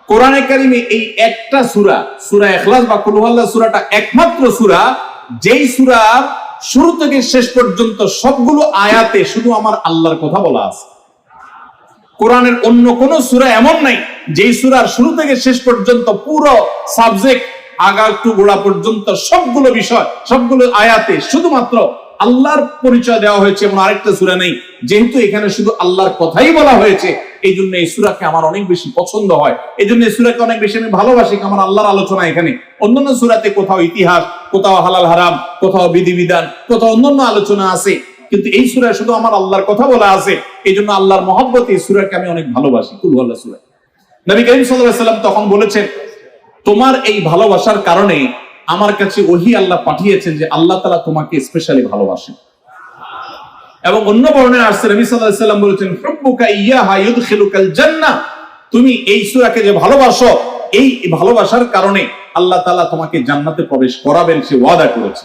কোরআনে কারিমে এই একটা সূরা, সূরা ইখলাস বা কুল হুয়াল্লাহ সূরাটা একমাত্র সূরা, যেই সূরা শুরু থেকে শেষ পর্যন্ত সবগুলো আয়াতে শুধু আমার আল্লাহর কথা বলা আছে। কোরআনের অন্য কোন সূরা এমন নাই যেই সূরার শুরু থেকে শেষ পর্যন্ত পুরো সাবজেক্ট আগা টু গোড়া পর্যন্ত সবগুলো বিষয়, সবগুলো আয়াতে শুধুমাত্র আল্লাহর পরিচয় দেওয়া হয়েছে, এমন আরেকটা সূরা নেই। যেহেতু এখানে শুধু আল্লাহর কথাই বলা হয়েছে, এই জন্য এই সূরাকে আমার অনেক বেশি পছন্দ হয়, এই জন্য এই সূরাকে অনেক বেশি আমি ভালোবাসি। আমার আল্লাহর আলোচনা এখানে। অন্যান্য সূরাতে কোথাও ইতিহাস, কোথাও হালাল হারাম, কোথাও বিধিবিধান, কোথাও অন্যান্য আলোচনা আছে, কিন্তু এই সূরায় শুধু আমার আল্লাহর কথা বলা আছে। এই জন্য আল্লাহর মহব্বতে এই সূরাকে আমি অনেক ভালোবাসি, কুল হুয়াল্লাহ সূরা। নবী করিম সাল্লাল্লাহু আলাইহি ওয়াসাল্লাম তখন বলেছেন, তোমার এই ভালোবাসার কারণে আমার কাছে ওহী আল্লাহ পাঠিয়েছেন যে আল্লাহ তাআলা তোমাকে স্পেশালি ভালোবাসেন। এবং অন্য বর্ণনায় আসছে নবী সাল্লাল্লাহু আলাইহি ওয়াসাল্লাম বলেছেন, হুব্বুকা ইয়্যাহা ইউদখিলুকাল জান্নাহ, তুমি এই সূরাকে যে ভালোবাসো, এই ভালোবাসার কারণে আল্লাহ তাআলা তোমাকে জান্নাতে প্রবেশ করাবেন, সে ওয়াদা করেছে।